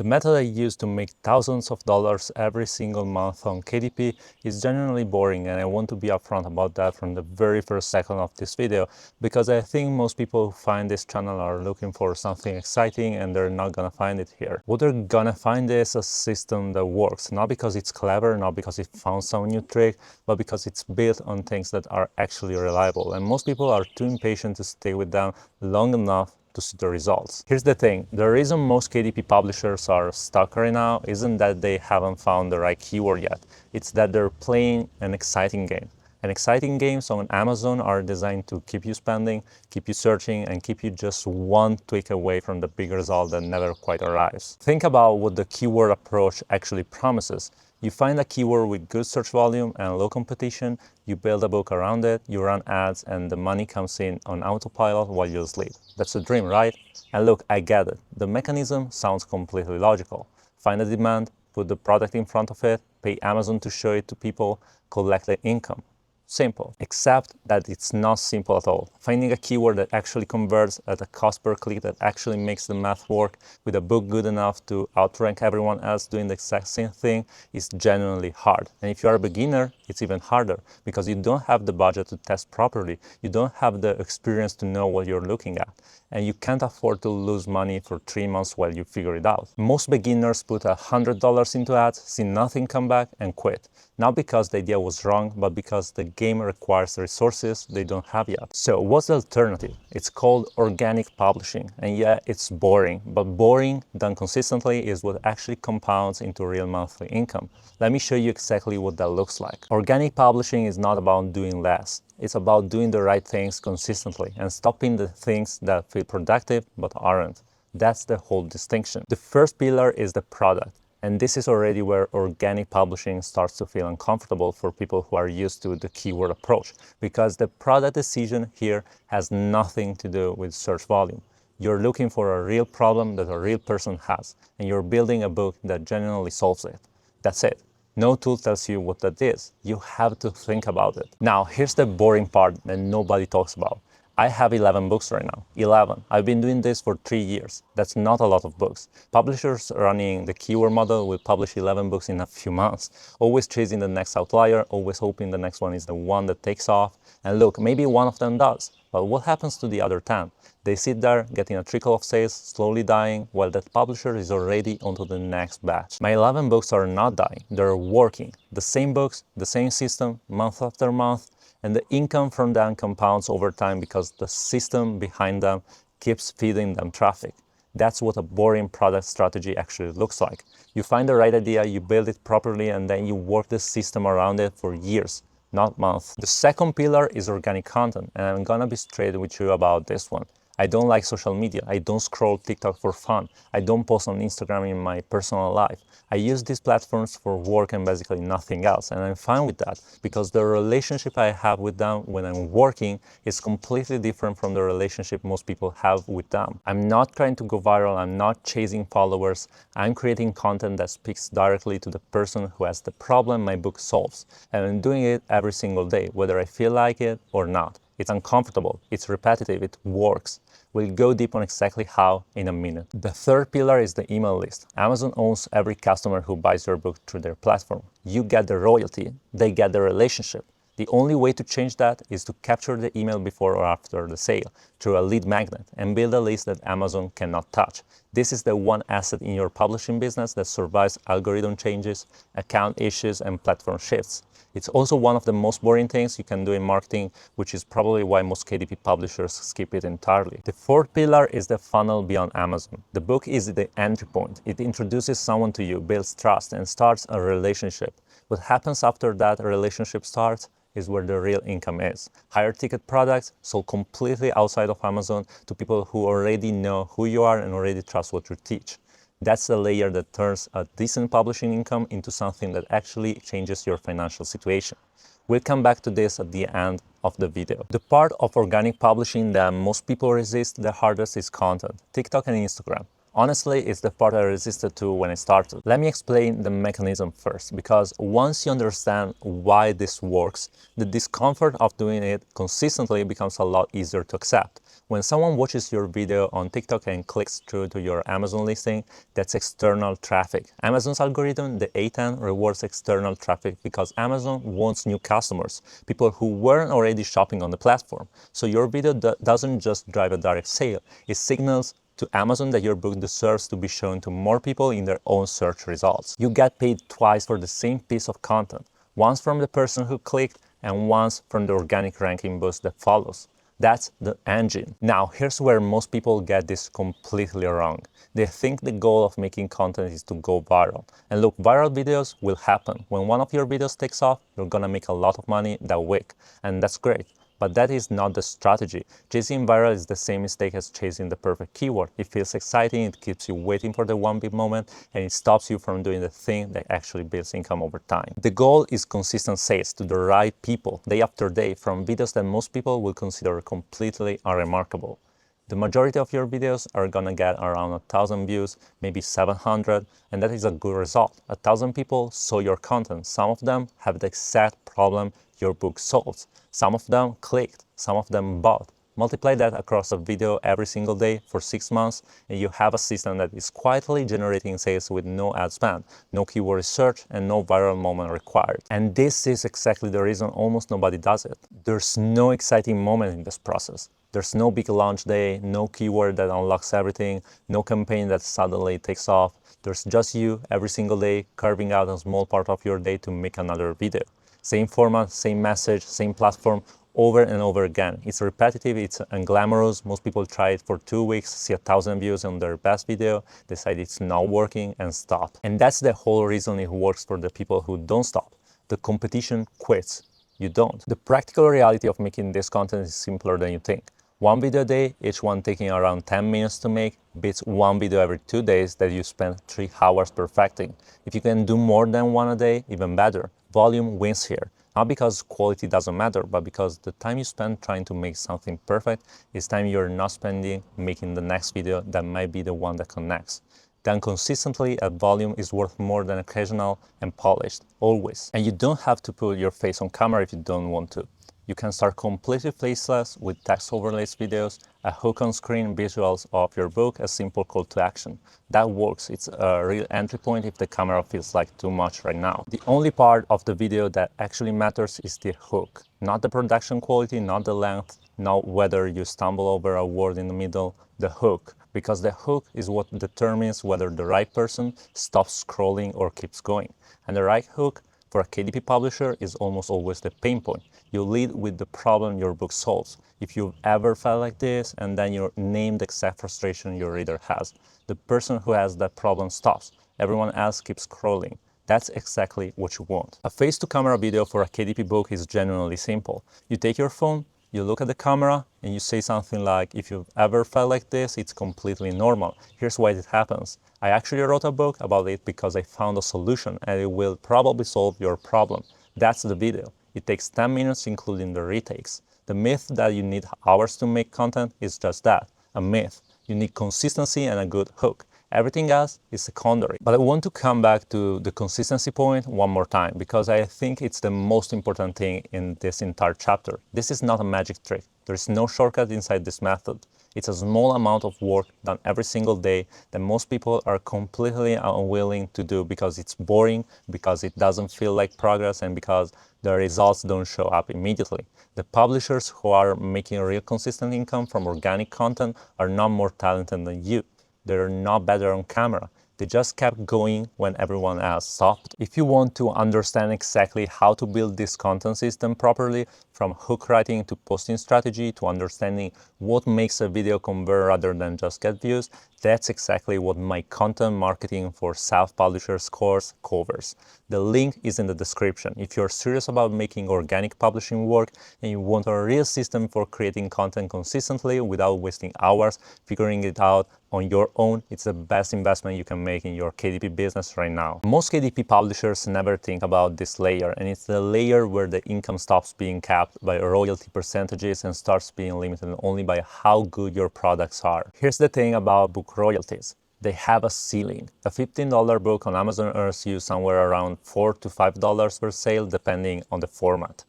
The method I use to make thousands of dollars every single month on KDP is genuinely boring, and I want to be upfront about that from the very first second of this video, because I think most people who find this channel are looking for something exciting and they're not gonna find it here. What they're gonna find is a system that works, not because it's clever, not because it found some new trick, but because it's built on things that are actually reliable. And most people are too impatient to stay with them long enough to see the results. Here's the thing, the reason most KDP publishers are stuck right now isn't that they haven't found the right keyword yet, it's that they're playing an exciting game. And exciting games on Amazon are designed to keep you spending, keep you searching, and keep you just one tweak away from the big result that never quite arrives. Think about what the keyword approach actually promises. You find a keyword with good search volume and low competition, you build a book around it, you run ads, and the money comes in on autopilot while you sleep. That's a dream, right? And look, I get it. The mechanism sounds completely logical. Find a demand, put the product in front of it, pay Amazon to show it to people, collect the income. Simple, except that it's not simple at all. Finding a keyword that actually converts at a cost per click that actually makes the math work with a book good enough to outrank everyone else doing the exact same thing is genuinely hard. And if you are a beginner, it's even harder because you don't have the budget to test properly. You don't have the experience to know what you're looking at. And you can't afford to lose money for 3 months while you figure it out. Most beginners put $100 into ads, see nothing come back, and quit. Not because the idea was wrong, but because the game requires resources they don't have yet. So what's the alternative? It's called organic publishing. And yeah, it's boring, but boring done consistently is what actually compounds into real monthly income. Let me show you exactly what that looks like. Organic publishing is not about doing less. It's about doing the right things consistently and stopping the things that feel productive but aren't. That's the whole distinction. The first pillar is the product. And this is already where organic publishing starts to feel uncomfortable for people who are used to the keyword approach, because the product decision here has nothing to do with search volume. You're looking for a real problem that a real person has, and you're building a book that genuinely solves it. That's it. No tool tells you what that is. You have to think about it. Now, here's the boring part that nobody talks about. I have 11 books right now. 11. I've been doing this for 3 years. That's not a lot of books. Publishers running the keyword model will publish 11 books in a few months, always chasing the next outlier, always hoping the next one is the one that takes off. And look, maybe one of them does, but what happens to the other 10? They sit there getting a trickle of sales, slowly dying, while that publisher is already onto the next batch. My 11 books are not dying, they're working. The same books, the same system, month after month, and the income from them compounds over time because the system behind them keeps feeding them traffic. That's what a boring product strategy actually looks like. You find the right idea, you build it properly, and then you work the system around it for years, not months. The second pillar is organic content, and I'm gonna be straight with you about this one. I don't like social media. I don't scroll TikTok for fun. I don't post on Instagram in my personal life. I use these platforms for work and basically nothing else, and I'm fine with that because the relationship I have with them when I'm working is completely different from the relationship most people have with them. I'm not trying to go viral. I'm not chasing followers. I'm creating content that speaks directly to the person who has the problem my book solves, and I'm doing it every single day, whether I feel like it or not. It's uncomfortable, it's repetitive, it works. We'll go deep on exactly how in a minute. The third pillar is the email list. Amazon owns every customer who buys your book through their platform. You get the royalty, they get the relationship. The only way to change that is to capture the email before or after the sale through a lead magnet and build a list that Amazon cannot touch. This is the one asset in your publishing business that survives algorithm changes, account issues, and platform shifts. It's also one of the most boring things you can do in marketing, which is probably why most KDP publishers skip it entirely. The fourth pillar is the funnel beyond Amazon. The book is the entry point. It introduces someone to you, builds trust, and starts a relationship. What happens after that relationship starts is where the real income is. Higher ticket products sold completely outside of Amazon to people who already know who you are and already trust what you teach. That's the layer that turns a decent publishing income into something that actually changes your financial situation. We'll come back to this at the end of the video. The part of organic publishing that most people resist the hardest is content, TikTok and Instagram. Honestly, it's the part I resisted to when I started. Let me explain the mechanism first, because once you understand why this works, the discomfort of doing it consistently becomes a lot easier to accept. When someone watches your video on TikTok and clicks through to your Amazon listing, that's external traffic. Amazon's algorithm, the A10, rewards external traffic because Amazon wants new customers, people who weren't already shopping on the platform. So your video doesn't just drive a direct sale, it signals to Amazon that your book deserves to be shown to more people in their own search results. You get paid twice for the same piece of content, once from the person who clicked and once from the organic ranking boost that follows. That's the engine. Now, here's where most people get this completely wrong. They think the goal of making content is to go viral. And look, viral videos will happen. When one of your videos takes off, you're gonna make a lot of money that week. And that's great. But that is not the strategy. Chasing viral is the same mistake as chasing the perfect keyword. It feels exciting, it keeps you waiting for the one big moment, and it stops you from doing the thing that actually builds income over time. The goal is consistent sales to the right people, day after day, from videos that most people will consider completely unremarkable. The majority of your videos are gonna get around 1,000 views, maybe 700, and that is a good result. 1,000 people saw your content. Some of them have the exact problem your book solves. Some of them clicked, some of them bought. Multiply that across a video every single day for 6 months, and you have a system that is quietly generating sales with no ad spend, no keyword research, and no viral moment required. And this is exactly the reason almost nobody does it. There's no exciting moment in this process. There's no big launch day, no keyword that unlocks everything, no campaign that suddenly takes off. There's just you every single day carving out a small part of your day to make another video. Same format, same message, same platform, over and over again. It's repetitive, it's unglamorous. Most people try it for 2 weeks, see 1,000 views on their best video, decide it's not working and stop. And that's the whole reason it works for the people who don't stop. The competition quits. You don't. The practical reality of making this content is simpler than you think. One video a day, each one taking around 10 minutes to make, beats one video every 2 days that you spend 3 hours perfecting. If you can do more than one a day, even better. Volume wins here. Not because quality doesn't matter, but because the time you spend trying to make something perfect is time you're not spending making the next video that might be the one that connects. Done consistently at volume is worth more than occasional and polished, always. And you don't have to put your face on camera if you don't want to. You can start completely faceless with text overlays videos, a hook on screen, visuals of your book, a simple call to action. That works. It's a real entry point if the camera feels like too much right now. The only part of the video that actually matters is the hook. Not the production quality, not the length, not whether you stumble over a word in the middle, the hook. Because the hook is what determines whether the right person stops scrolling or keeps going. And the right hook for a KDP publisher is almost always the pain point. You lead with the problem your book solves. If you've ever felt like this, and then you name the exact frustration your reader has, the person who has that problem stops. Everyone else keeps scrolling. That's exactly what you want. A face-to-camera video for a KDP book is genuinely simple. You take your phone, you look at the camera, and you say something like, if you've ever felt like this, it's completely normal. Here's why it happens. I actually wrote a book about it because I found a solution and it will probably solve your problem. That's the video. It takes 10 minutes including the retakes. The myth that you need hours to make content is just that, a myth. You need consistency and a good hook. Everything else is secondary. But I want to come back to the consistency point one more time because I think it's the most important thing in this entire chapter. This is not a magic trick. There's no shortcut inside this method. It's a small amount of work done every single day that most people are completely unwilling to do because it's boring, because it doesn't feel like progress, and because the results don't show up immediately. The publishers who are making real consistent income from organic content are not more talented than you. They're not better on camera. They just kept going when everyone else stopped. If you want to understand exactly how to build this content system properly, from hook writing to posting strategy to understanding what makes a video convert rather than just get views, that's exactly what my content marketing for self-publishers course covers. The link is in the description. If you're serious about making organic publishing work and you want a real system for creating content consistently without wasting hours figuring it out on your own, it's the best investment you can make in your KDP business right now. Most KDP publishers never think about this layer, and it's the layer where the income stops being capped by royalty percentages and starts being limited only by how good your products are. Here's the thing about book royalties. They have a ceiling. A $15 book on Amazon earns you somewhere around $4 to $5 per sale depending on the format.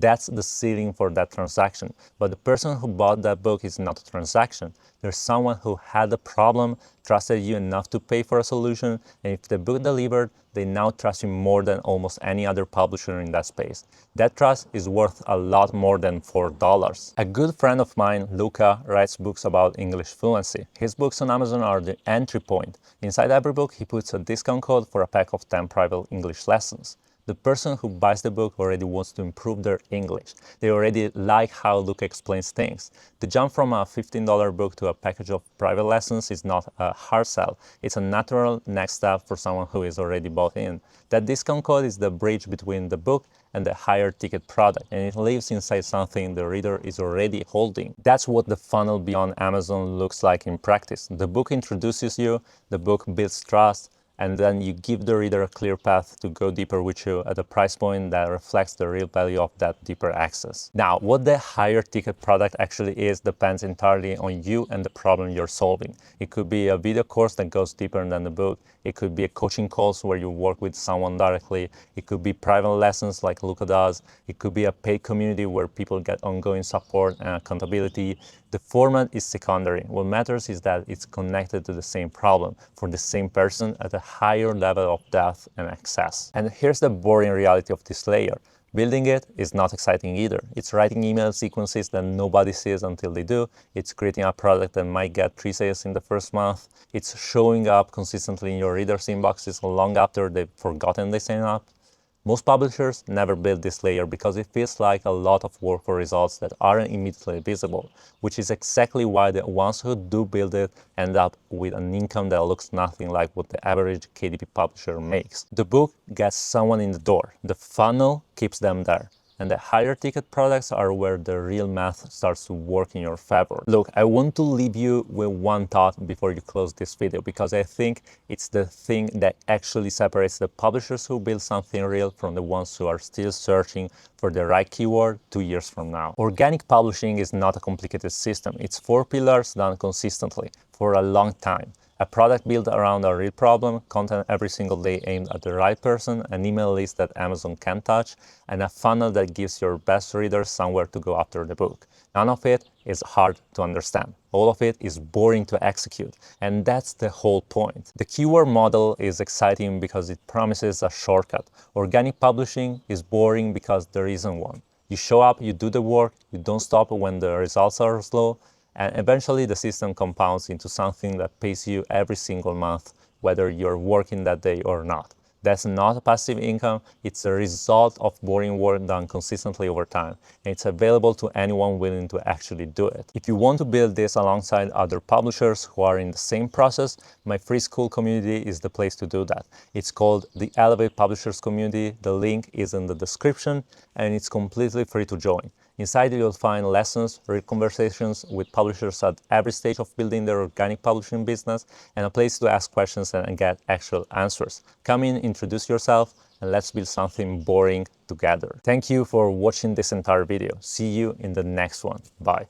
That's the ceiling for that transaction. But the person who bought that book is not a transaction. There's someone who had a problem, trusted you enough to pay for a solution, and if the book delivered, they now trust you more than almost any other publisher in that space. That trust is worth a lot more than $4. A good friend of mine, Luca, writes books about English fluency. His books on Amazon are the entry point. Inside every book, he puts a discount code for a pack of 10 private English lessons. The person who buys the book already wants to improve their English. They already like how Luca explains things. The jump from a $15 book to a package of private lessons is not a hard sell. It's a natural next step for someone who is already bought in. That discount code is the bridge between the book and the higher ticket product, and it lives inside something the reader is already holding. That's what the funnel beyond Amazon looks like in practice. The book introduces you, the book builds trust, and then you give the reader a clear path to go deeper with you at a price point that reflects the real value of that deeper access. Now, what the higher ticket product actually is depends entirely on you and the problem you're solving. It could be a video course that goes deeper than the book. It could be a coaching calls where you work with someone directly. It could be private lessons like Luca does. It could be a paid community where people get ongoing support and accountability. The format is secondary. What matters is that it's connected to the same problem for the same person at a higher level of depth and access. And here's the boring reality of this layer. Building it is not exciting either. It's writing email sequences that nobody sees until they do. It's creating a product that might get 3 sales in the first month. It's showing up consistently in your readers' inboxes long after they've forgotten they signed up. Most publishers never build this layer because it feels like a lot of work for results that aren't immediately visible, which is exactly why the ones who do build it end up with an income that looks nothing like what the average KDP publisher makes. The book gets someone in the door. The funnel keeps them there. And the higher ticket products are where the real math starts to work in your favor. Look, I want to leave you with one thought before you close this video, because I think it's the thing that actually separates the publishers who build something real from the ones who are still searching for the right keyword 2 years from now. Organic publishing is not a complicated system. It's 4 pillars done consistently for a long time. A product built around a real problem, content every single day aimed at the right person, an email list that Amazon can touch, and a funnel that gives your best readers somewhere to go after the book. None of it is hard to understand. All of it is boring to execute, and that's the whole point. The keyword model is exciting because it promises a shortcut. Organic publishing is boring because there isn't one. You show up, you do the work, you don't stop when the results are slow, and eventually the system compounds into something that pays you every single month, whether you're working that day or not. That's not a passive income, it's a result of boring work done consistently over time, and it's available to anyone willing to actually do it. If you want to build this alongside other publishers who are in the same process, my free school community is the place to do that. It's called the Elevate Publishers Community. The link is in the description, and it's completely free to join. Inside you'll find lessons, real conversations with publishers at every stage of building their organic publishing business, and a place to ask questions and get actual answers. Come in, introduce yourself, and let's build something boring together. Thank you for watching this entire video. See you in the next one. Bye.